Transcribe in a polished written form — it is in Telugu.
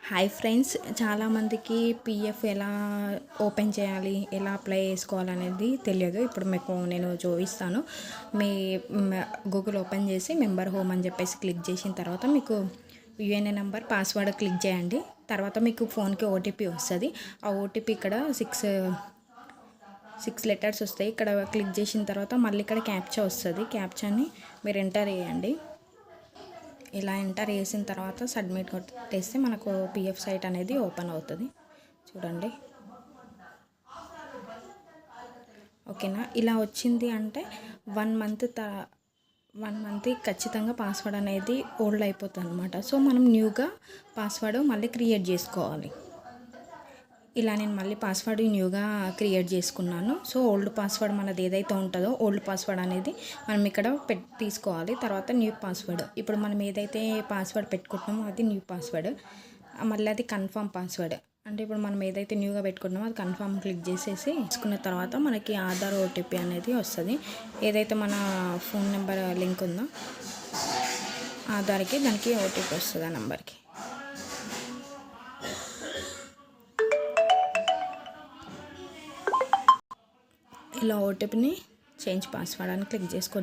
హాయ్ ఫ్రెండ్స్, చాలామందికి పీఎఫ్ ఎలా ఓపెన్ చేయాలి, ఎలా అప్లై చేసుకోవాలనేది తెలియదు. ఇప్పుడు మీకు నేను చూపిస్తాను. మీ గూగుల్ ఓపెన్ చేసి మెంబర్ హోమ్ అని చెప్పేసి క్లిక్ చేసిన తర్వాత మీకు యూఏఎన్ నెంబర్ పాస్వర్డ్ క్లిక్ చేయండి. తర్వాత మీకు ఫోన్కి ఓటీపీ వస్తుంది. ఆ ఓటీపీ ఇక్కడ సిక్స్ లెటర్స్ వస్తాయి. ఇక్కడ క్లిక్ చేసిన తర్వాత మళ్ళీ ఇక్కడ క్యాప్చా వస్తుంది. క్యాప్చాని మీరు ఎంటర్ చేయండి. ఇలా ఎంటర్ చేసిన తర్వాత సబ్మిట్ కొట్టేస్తే మనకు పిఎఫ్ సైట్ అనేది ఓపెన్ అవుతుంది. చూడండి, ఓకేనా. ఇలా వచ్చింది అంటే 1 మంత్ ఖచ్చితంగా పాస్వర్డ్ అనేది ఓల్డ్ అయిపోతుంది అనమాట. సో మనం న్యూగా పాస్వర్డ్ మళ్ళీ క్రియేట్ చేసుకోవాలి. ఇలా నేను మళ్ళీ పాస్వర్డ్ న్యూగా క్రియేట్ చేసుకున్నాను. సో ఓల్డ్ పాస్వర్డ్ మనది ఏదైతే ఉంటుందో ఓల్డ్ పాస్వర్డ్ అనేది మనం ఇక్కడ తీసుకోవాలి. తర్వాత న్యూ పాస్వర్డ్, ఇప్పుడు మనం ఏదైతే పాస్వర్డ్ పెట్టుకుంటున్నామో అది న్యూ పాస్వర్డ్. మళ్ళీ అది కన్ఫర్మ్ పాస్వర్డ్, అంటే ఇప్పుడు మనం ఏదైతే న్యూగా పెట్టుకుంటున్నామో అది కన్ఫర్మ్ క్లిక్ చేసేసి తీసుకున్న తర్వాత మనకి ఆధార్ ఓటీపీ అనేది వస్తుంది. ఏదైతే మన ఫోన్ నెంబర్ లింక్ ఉందో ఆధార్కి దానికి ఓటీపీ వస్తుంది. ఆ నెంబర్కి ఇలా ఓటీపీని చేంజ్ పాస్వర్డ్ అని క్లిక్ చేసుకోండి.